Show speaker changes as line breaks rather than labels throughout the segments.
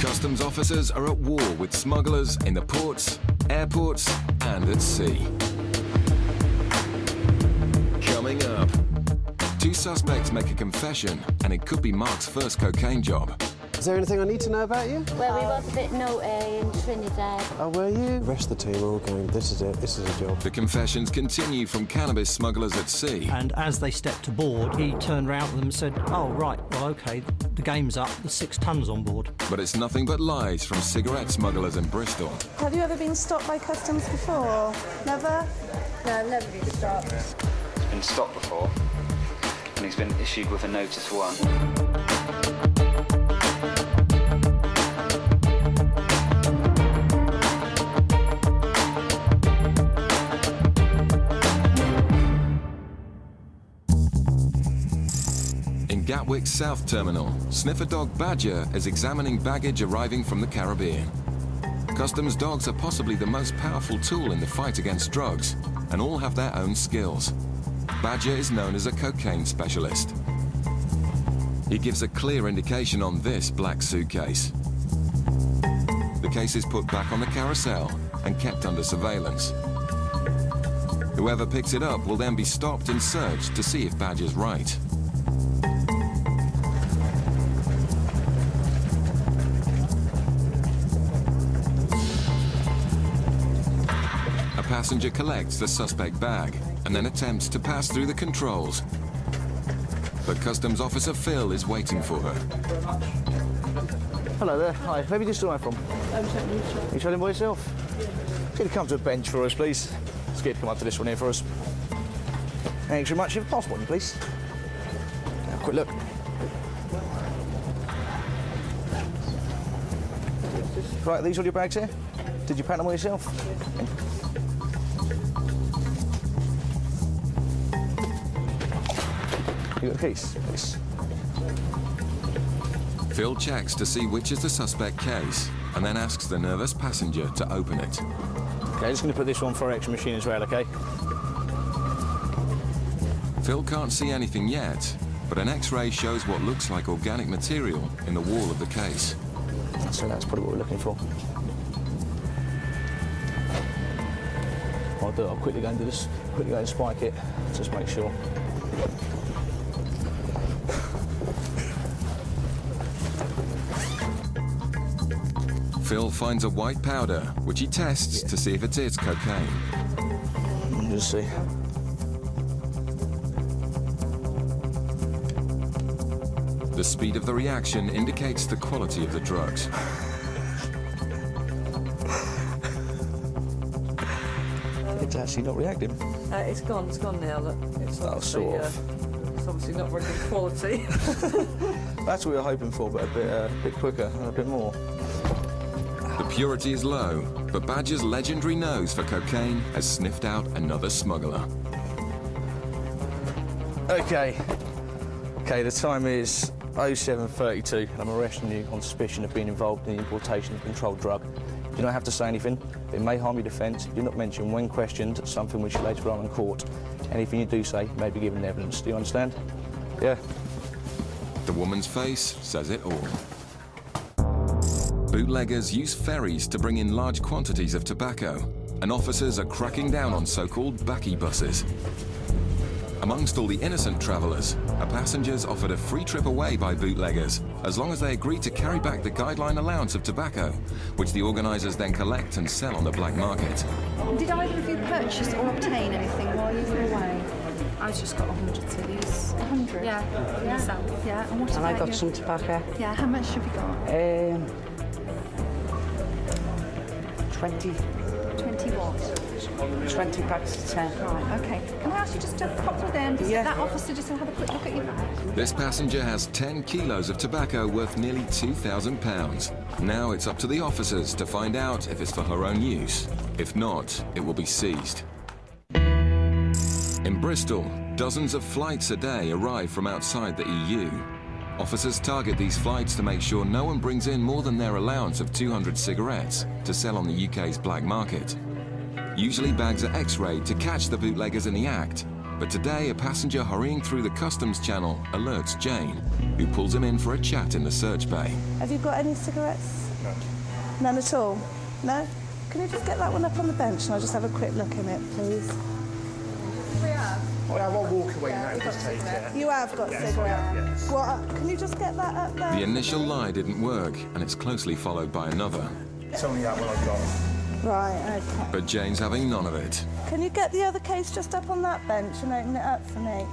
Customs officers are at war with smugglers in the ports, airports, and at sea. Coming up, two suspects make a confession, and it could be Mark's first cocaine job.
Is there anything I need to know about you?
Well, we was a bit naughty in Trinidad.
Oh, were you? The rest of the team are all going, this is it, this is a job.
The confessions continue from cannabis smugglers at sea.
And as they stepped aboard, he turned around to them and said, oh, right, well, OK, the game's up, there's 6 tons on board.
But it's nothing but lies from cigarette smugglers in Bristol.
Have you ever been stopped by customs before? Never?
No, I've never been stopped.
He's been stopped before, and he's been issued with a notice 1.
In Gatwick's South Terminal, sniffer dog Badger is examining baggage arriving from the Caribbean. Customs dogs are possibly the most powerful tool in the fight against drugs, and all have their own skills. Badger is known as a cocaine specialist. He gives a clear indication on this black suitcase. The case is put back on the carousel and kept under surveillance. Whoever picks it up will then be stopped and searched to see if Badger's right. A passenger collects the suspect bag and then attempts to pass through the controls. But Customs Officer Phil is waiting for her.
Hello there. Hi. Where have you just arrived from? You travelling by yourself? Can you come to a bench for us, please? Let's get to come up to this one here for us. Thanks very much. You have a passport, please. Have a quick look. Right, these all your bags here? Did you pack them all yourself? You got the keys, please.
Phil checks to see which is the suspect case and then asks the nervous passenger to open it.
OK, just going to put this one for our extra machine as well, OK?
Phil can't see anything yet, but an X-ray shows what looks like organic material in the wall of the case.
So that's probably what we're looking for. I'll quickly go and do this, quickly go and spike it, just make sure.
Phil finds a white powder, which he tests to see if it is cocaine.
Just see.
The speed of the reaction indicates the quality of the drugs.
It's actually not reacting.
It's gone now, look. It's
sort of.
It's obviously not very good quality.
That's what we were hoping for, but a bit quicker and a bit more.
The purity is low, but Badger's legendary nose for cocaine has sniffed out another smuggler.
OK, the time is 07:32, and I'm arresting you on suspicion of being involved in the importation of a controlled drug. You don't have to say anything. It may harm your defence. You do not mention, when questioned, something which you later rely on in court. Anything you do say may be given evidence. Do you understand? Yeah.
The woman's face says it all. Bootleggers use ferries to bring in large quantities of tobacco, and officers are cracking down on so-called backy buses. Amongst all the innocent travellers, are passengers offered a free trip away by bootleggers, as long as they agree to carry back the guideline allowance of tobacco, which the organisers then collect and sell on the black market.
Did either of you purchase or obtain anything while you were away?
I just got 100 cedis.
100?
Yeah.
Yeah, and what about
And I got
you?
some tobacco.
Yeah, how much have you got?
20
what?
20 packs of 10.
Right, OK. Can I ask you just to pop through there and just
Yeah.
that officer just to have a quick look at your bag?
This passenger has 10 kilos of tobacco worth nearly £2,000. Now it's up to the officers to find out if it's for her own use. If not, it will be seized. In Bristol, dozens of flights a day arrive from outside the EU. Officers target these flights to make sure no one brings in more than their allowance of 200 cigarettes to sell on the UK's black market. Usually bags are X-rayed to catch the bootleggers in the act, But today, a passenger hurrying through the customs channel alerts Jane, who pulls him in for a chat in the search bay.
Have you got any cigarettes? No. None at all? No? Can you just get that one up on the bench and I'll just have a quick look in it, please?
I won't walk away now, just take it.
You have got cigarettes?
Yes.
What? Can you just get that up there?
The initial lie didn't work, and it's closely followed by another.
It's only that one I've got.
Right, okay.
But Jane's having none of it.
Can you get the other case just up on that bench and open it up for me?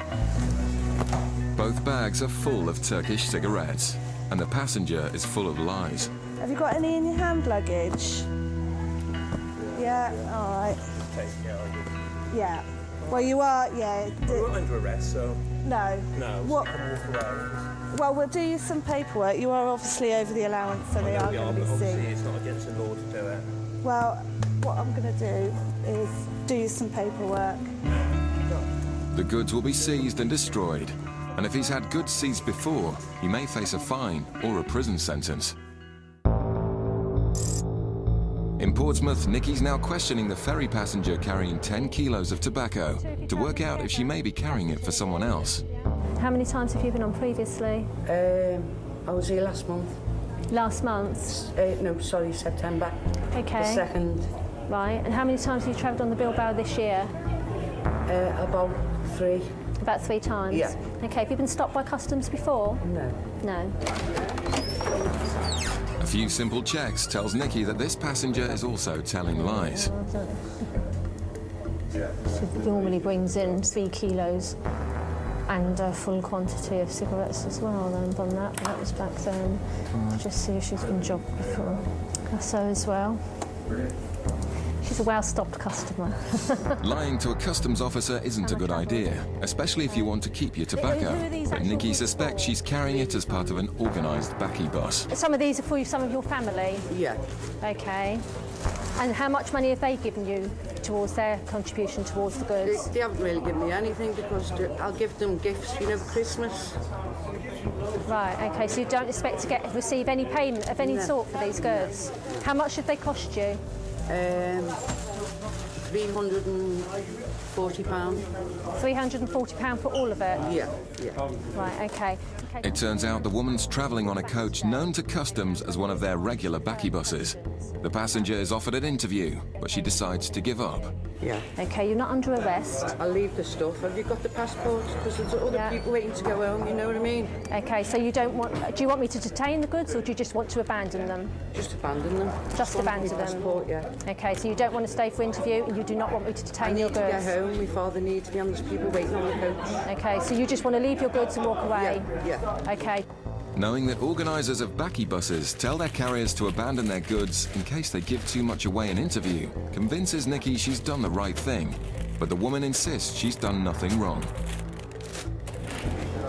Both bags are full of Turkish cigarettes, and the passenger is full of lies.
Have you got any in your hand luggage? Yeah, all right.
Okay, yeah, I do.
Yeah. Well, you are, yeah.
We're not under arrest, so...
No.
No,
What?
I can walk away.
Well, we'll do you some paperwork. You are obviously over the allowance, so they are going to be
Obviously,
seen.
it's not against the law to do it.
Well, what I'm going to do is do you some paperwork.
The goods will be seized and destroyed, and if he's had goods seized before, he may face a fine or a prison sentence. In Portsmouth, Nikki's now questioning the ferry passenger carrying 10 kilos of tobacco to work out if she may be carrying it for someone else.
How many times have you been on previously?
I was here last month.
Last month?
No, sorry, September.
Okay.
The 2nd.
Right, and how many times have you travelled on the Bilbao this year?
About 3.
About 3 times?
Yeah.
Okay, have you been stopped by customs before?
No.
No.
A few simple checks tells Nikki that this passenger is also telling lies.
She normally brings in 3 kilos and a full quantity of cigarettes as well. And on that was back then. Just see if she's been jobbed before. So as well. She's a well-stocked customer.
Lying to a customs officer isn't a good idea, especially if you want to keep your tobacco. But Nikki suspects she's carrying it as part of an organised backy bus.
Some of these are for you, some of your family?
Yeah.
Okay. And how much money have they given you towards their contribution towards the goods?
They haven't really given me anything because I'll give them gifts, you know, for Christmas.
Right, okay, so you don't expect to receive any payment of any sort for these goods? How much have they cost you?
£340.
£340 for all of it?
Yeah.
Right, okay.
It turns out the woman's travelling on a coach known to customs as one of their regular backy buses. The passenger is offered an interview, but she decides to give up.
Yeah.
Okay, you're not under arrest.
I'll leave the stuff. Have you got the passport? Because there's other people waiting to go home, you know what I mean?
Okay, so you don't want... Do you want me to detain the goods or do you just want to abandon them?
Just abandon them.
Just abandon them?
Passport, yeah.
Okay, so you don't want to stay for interview and you do not want me to detain your goods?
I need to get home. My father needs me, and there's people waiting on the coach.
Okay, so you just want to leave your goods and walk away?
Yeah.
Okay.
Knowing that organisers of backy buses tell their carriers to abandon their goods in case they give too much away in interview, convinces Nikki she's done the right thing. But the woman insists she's done nothing wrong.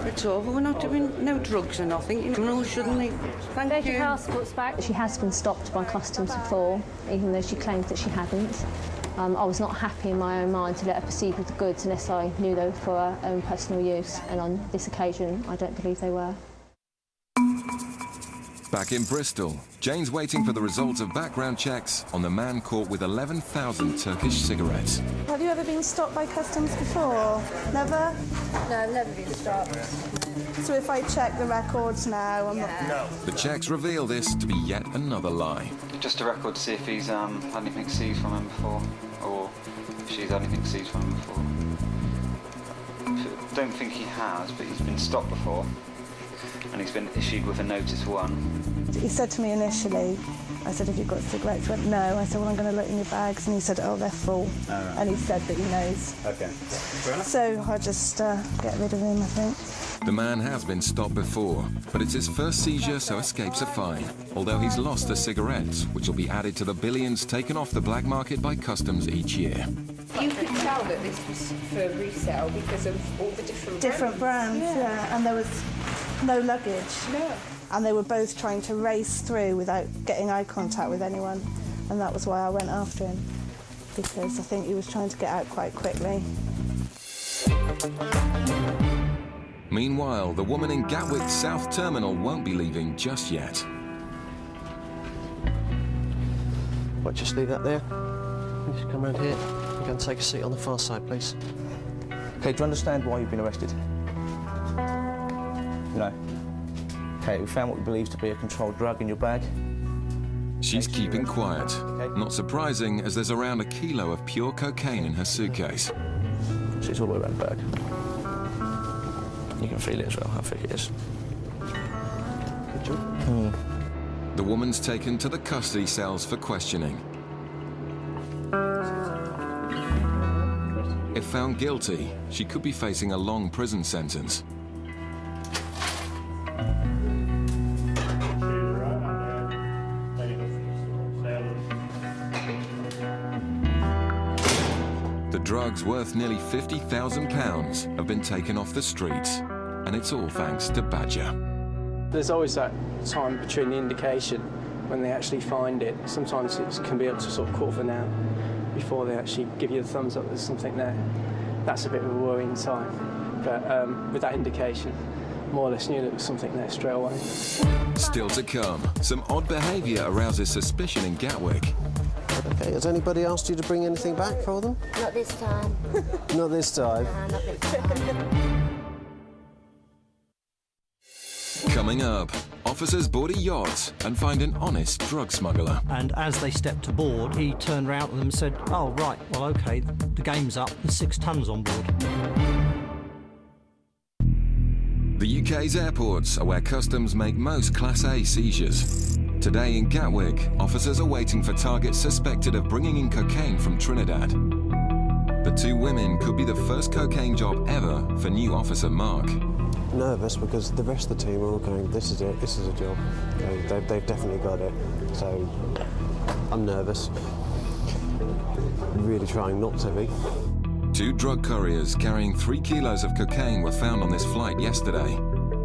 It's over. We're not doing no drugs or nothing. You know, shouldn't they? Thank you.
Your passport's back. She has been stopped by customs before, even though she claimed that she hadn't. I was not happy in my own mind to let her proceed with the goods unless I knew they were for her own personal use, and on this occasion, I don't believe they were.
Back in Bristol, Jane's waiting for the results of background checks on the man caught with 11,000 Turkish cigarettes.
Have you ever been stopped by customs before? Never?
No, I've never been stopped.
So if I check the records now, I'm not...
No.
The checks reveal this to be yet another lie.
Just a record to see if he's had anything seized from him before, or if she's had anything seized from him before. Don't think he has, but he's been stopped before, and he's been issued with a notice 1.
He said to me initially, I said, have you got cigarettes? He went, no. I said, well, I'm going to look in your bags. And he said, oh, they're full.
Right.
And he said that he knows.
Okay. Fair enough.
So I'll just get rid of him, I think.
The man has been stopped before, but it's his first seizure, so escapes a fine. Although he's lost the cigarettes, which will be added to the billions taken off the black market by customs each year.
You could tell that this was for resale because of all the different
brands. Yeah. And there was no luggage.
No.
And they were both trying to race through without getting eye contact with anyone. And that was why I went after him, because I think he was trying to get out quite quickly.
Meanwhile, the woman in Gatwick's South Terminal won't be leaving just yet.
What, just leave that there? Just come around here. You can take a seat on the far side, please.
Okay, do you understand why you've been arrested? No. Okay, we found what we believe to be a controlled drug in your bag.
She's keeping quiet. Not surprising, as there's around a kilo of pure cocaine in her suitcase.
See, it's all the way around the bag. You can feel it as well, how thick it is.
The woman's taken to the custody cells for questioning. If found guilty, she could be facing a long prison sentence. The drugs worth nearly £50,000 have been taken off the streets, and it's all thanks to Badger.
There's always that time between the indication when they actually find it. Sometimes it can be up to sort of quarter of an hour before they actually give you the thumbs up there's something there. That's a bit of a worrying time. But with that indication, more or less knew there was something there straight away.
Still to come, some odd behaviour arouses suspicion in Gatwick.
Okay, has anybody asked you to bring anything back for them?
Not this time.
Not this time.
Not this time.
Coming up, officers board a yacht and find an honest drug smuggler.
And as they stepped aboard, he turned round to them and said, "Oh, right, well, OK, the game's up, there's 6 tons on board."
The UK's airports are where customs make most Class A seizures. Today in Gatwick, officers are waiting for targets suspected of bringing in cocaine from Trinidad. The 2 women could be the first cocaine job ever for new officer Mark.
Nervous because the rest of the team are all going, this is it, this is a job. They've definitely got it. So I'm nervous. Really trying not to be.
2 drug couriers carrying 3 kilos of cocaine were found on this flight yesterday.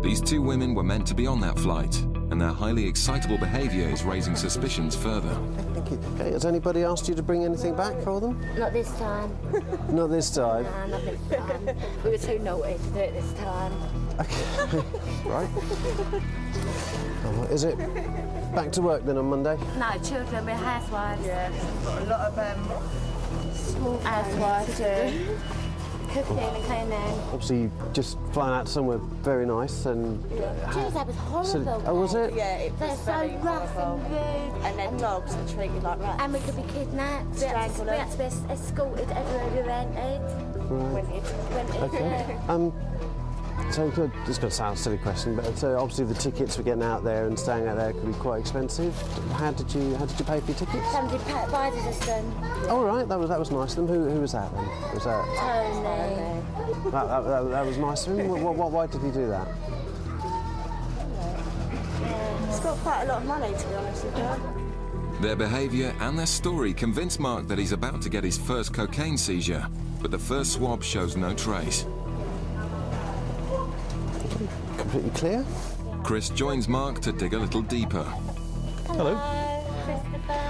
These 2 women were meant to be on that flight, and their highly excitable behaviour is raising suspicions further.
Thank you. Okay, has anybody asked you to bring anything back for them?
Not this time.
Not this time.
Nah, not this time. We were too naughty to do it this time.
Okay, right. Is it back to work then on Monday?
No, children, we're housewives.
Yeah, got a lot of
Small housewives too. Cooking and cleaning.
Obviously, just flying out somewhere very nice and...
Jules, that was horrible.
Oh, was it?
Yeah, it was
They're
very
so rough
horrible.
and rude.
And their dogs are treated like rats.
And we could be kidnapped. We had to be escorted everywhere we went.
Okay. So it's going to sound a silly question, but obviously the tickets for getting out there and staying out there could be quite expensive. How did you pay for your tickets?
Somebody provided us them.
Oh right, that was nice of them. Who was that then? Was that
Tony?
that was nice of him. Why did he do that?
It's got quite a lot of money, to be honest with you.
Their behaviour and their story convince Mark that he's about to get his first cocaine seizure, but the first swab shows no trace.
Completely clear.
Chris joins Mark to dig a little deeper.
Hello.
Christopher.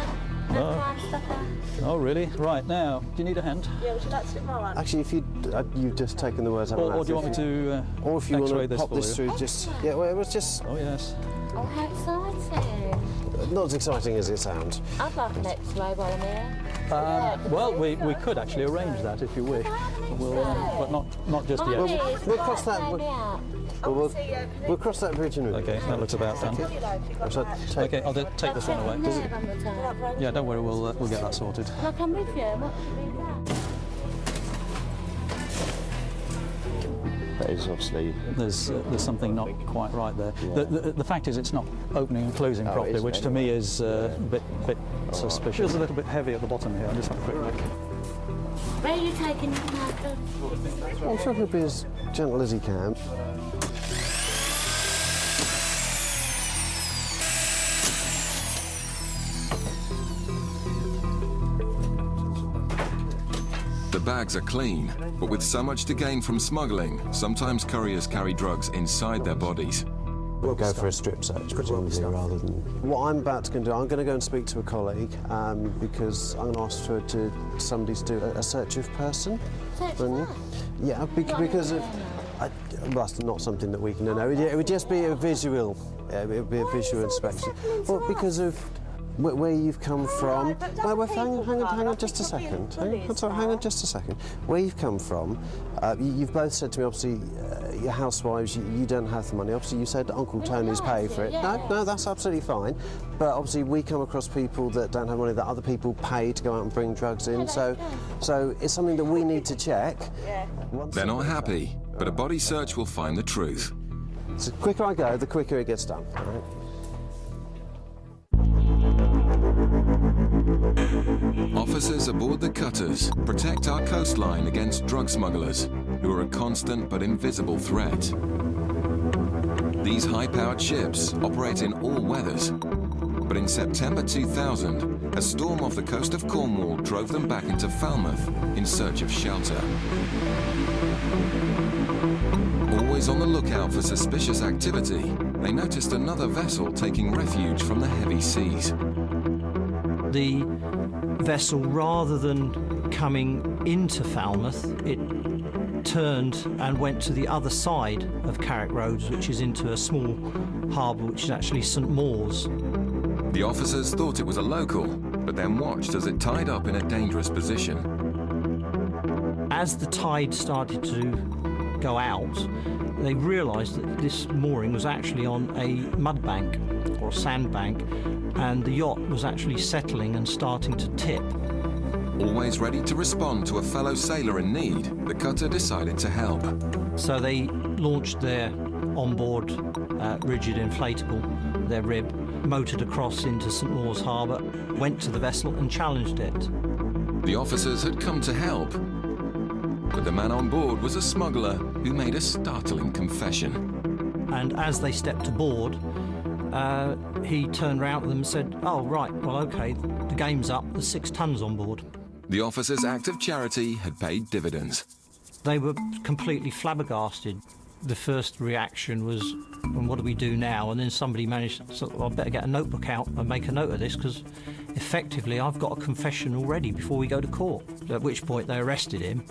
Oh, really? Right, now, do you need a hand?
Yeah, would you like to sit my one?
Actually, if you've just taken the words out of my mouth.
Or do you want me to
or if you want
X-ray
to
this
pop
for
this
you?
through, just... Yeah, well, it was just...
Oh, yes.
Oh, how exciting.
Not as exciting as it sounds.
I'd like an X-ray while I'm here.
Well, we could actually arrange that if you wish. But not just yet.
We'll cross that... We'll cross that bridge in a minute.
Okay, that looks about done. Okay, I'll take this one away. Yeah, don't worry, we'll get that sorted.
Can I come with you?
That is obviously...
There's something not quite right there. The fact is it's not opening and closing properly, which to me is a bit suspicious. Feels a little bit heavy at the bottom here. I'll just have a quick look.
Where are you taking him, Malcolm?
I'm sure he'll be as gentle as he can.
The bags are clean, but with so much to gain from smuggling, sometimes couriers carry drugs inside their bodies.
We'll go for a strip search, presumably, rather than... What I'm about to do, I'm going to go and speak to a colleague because I'm going to ask for somebody to do a search of person.
Search of
Yeah, because of... well, that's not something that we can know. It would just be a visual. It would be a visual inspection. Well, because of where you've come from.
No,
Well, hang on just a second. Hang on just a second. Where you've come from, you've both said to me, obviously, you're housewives, you don't have the money. Obviously, you said Uncle Tony's paid for it. No, that's absolutely fine. But obviously, we come across people that don't have money that other people pay to go out and bring drugs in. So it's something that we need to check.
They're not happy, but a body search will find the truth.
So the quicker I go, the quicker it gets done. All right?
Officers aboard the cutters protect our coastline against drug smugglers, who are a constant but invisible threat. These high-powered ships operate in all weathers, but in September 2000, a storm off the coast of Cornwall drove them back into Falmouth in search of shelter. Always on the lookout for suspicious activity, they noticed another vessel taking refuge from the heavy seas.
The vessel, rather than coming into Falmouth, it turned and went to the other side of Carrick Roads, which is into a small harbour, which is actually St Mawes.
The officers thought it was a local, but then watched as it tied up in a dangerous position.
As the tide started to go out, they realised that this mooring was actually on a mud bank or a sand bank, and the yacht was actually settling and starting to tip.
Always ready to respond to a fellow sailor in need, the cutter decided to help.
So they launched their onboard rigid inflatable, their rib, motored across into St Mawes Harbour, went to the vessel and challenged it.
The officers had come to help, but the man on board was a smuggler who made a startling confession.
And as they stepped aboard, he turned round to them and said, "Oh, right, well, OK, the game's up, there's 6 tons on board."
The officers' act of charity had paid dividends.
They were completely flabbergasted. The first reaction was, well, what do we do now? And then somebody managed to, well, I better get a notebook out and make a note of this, because effectively I've got a confession already before we go to court. At which point they arrested him.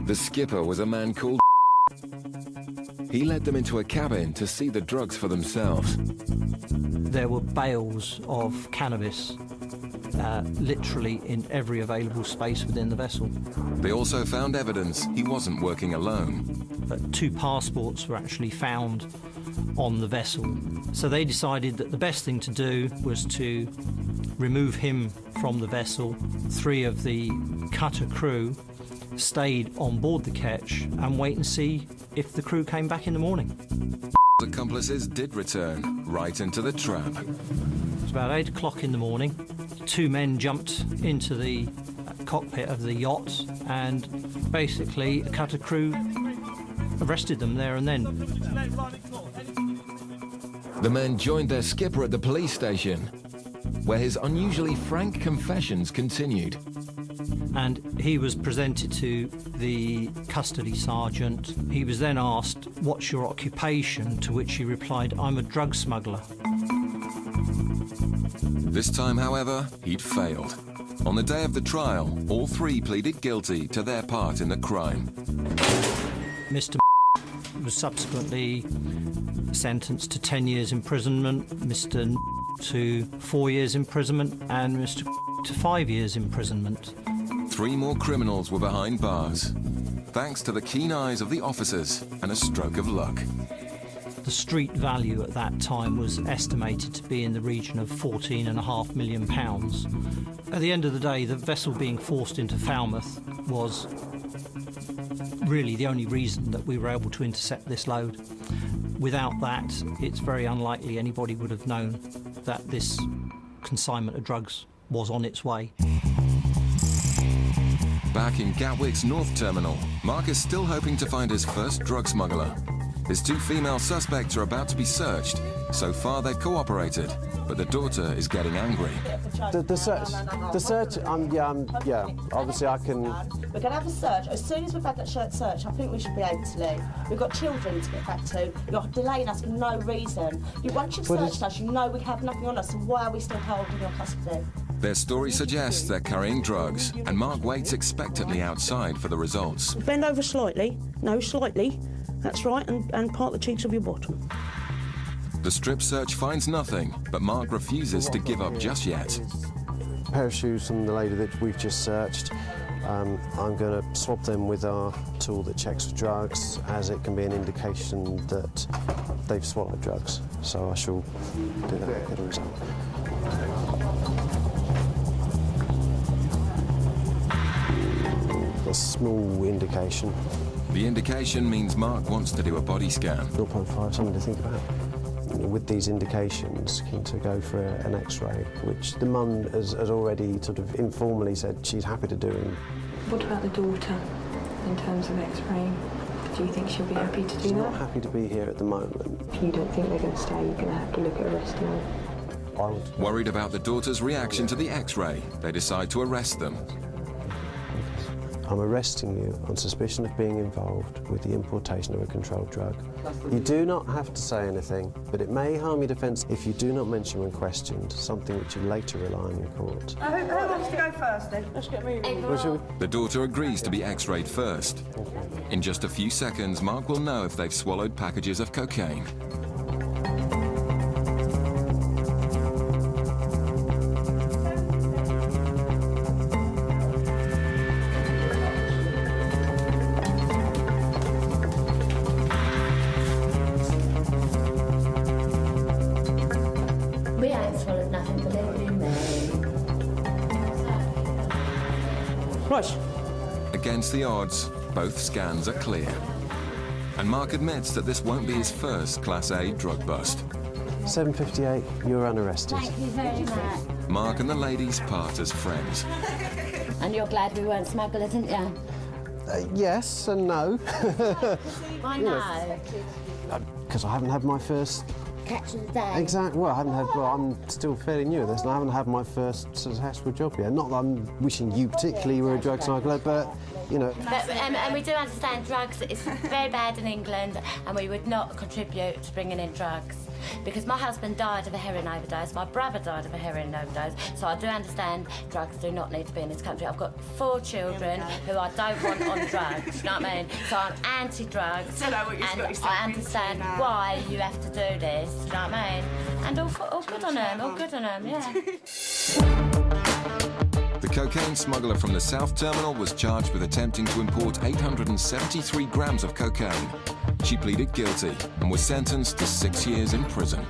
The skipper was a man called He led them into a cabin to see the drugs for themselves.
There were bales of cannabis literally in every available space within the vessel.
They also found evidence he wasn't working alone.
2 passports were actually found on the vessel. So they decided that the best thing to do was to remove him from the vessel. 3 of the cutter crew stayed on board the ketch and wait and see if the crew came back in the morning.
Accomplices did return, right into the trap.
It was about 8 o'clock in the morning. 2 men jumped into the cockpit of the yacht, and basically the cutter crew arrested them there and then.
The men joined their skipper at the police station, where his unusually frank confessions continued.
And he was presented to the custody sergeant. He was then asked, "What's your occupation?" To which he replied, "I'm a drug smuggler."
This time, however, he'd failed. On the day of the trial, all 3 pleaded guilty to their part in the crime.
Mr. was subsequently sentenced to 10 years imprisonment, Mr. to 4 years imprisonment, and Mr. to 5 years imprisonment.
3 more criminals were behind bars, thanks to the keen eyes of the officers and a stroke of luck.
The street value at that time was estimated to be in the region of £14.5 million. At the end of the day, the vessel being forced into Falmouth was really the only reason that we were able to intercept this load. Without that, it's very unlikely anybody would have known that this consignment of drugs was on its way.
Back in Gatwick's North Terminal, Mark is still hoping to find his first drug smuggler. His 2 female suspects are about to be searched. So far, they've cooperated, but the daughter is getting angry.
The search, yeah, obviously I can...
We're going to have a search. As soon as we've had that search, I think we should be able to leave. We've got children to get back to. You're delaying us for no reason. Once you've searched us, you know we have nothing on us, so why are we still holding your custody?
Their story suggests they're carrying drugs, and Mark waits expectantly outside for the results.
Bend over slightly. No, slightly. That's right, and part the cheeks of your bottom.
The strip search finds nothing, but Mark refuses to give up just yet.
A pair of shoes from the lady that we've just searched. I'm going to swab them with our tool that checks for drugs, as it can be an indication that they've swallowed drugs. So I shall do that, get a result. A small indication.
The indication means Mark wants to do a body scan.
0.5, something to think about. With these indications, keen to go for an X-ray, which the mum has already sort of informally said she's happy to do.
What about the daughter in terms of X-raying? Do you think she'll be happy to do that?
She's not happy to be here at the moment.
You don't think they're going to stay? You're going to have to look at arresting them?
Worried about the daughter's reaction to the X-ray, they decide to arrest them.
I'm arresting you on suspicion of being involved with the importation of a controlled drug. You do not have to say anything, but it may harm your defence if you do not mention when questioned, something which you later rely on in court.
Who wants to go first then? Let's get moving.
The daughter agrees to be X-rayed first. In just a few seconds, Mark will know if they've swallowed packages of cocaine.
We ain't swallowed nothing, believe you me.
Right.
Against the odds, both scans are clear. And Mark admits that this won't be his first Class A drug bust.
7:58, you're unarrested.
Thank you very much.
Mark and the ladies part as friends.
And you're glad we weren't smugglers, aren't you?
Yes and no.
I know.
Because I haven't had my first...
Catch of the day.
Exactly. Well, I haven't had. Well, I'm still fairly new at this, and I haven't had my first successful job yet. Not that I'm wishing you particularly were a drug smuggler, but you know.
But, and we do understand drugs is very bad in England, and we would not contribute to bringing in drugs. Because my husband died of a heroin overdose, my brother died of a heroin overdose, so I do understand drugs do not need to be in this country. I've got 4 children who I don't want on drugs, you know what I mean? So I'm anti-drugs, and I understand why you have to do this, you know what I mean? And all good on them, all good on them, yeah.
The cocaine smuggler from the South Terminal was charged with attempting to import 873 grams of cocaine. She pleaded guilty and was sentenced to 6 years in prison.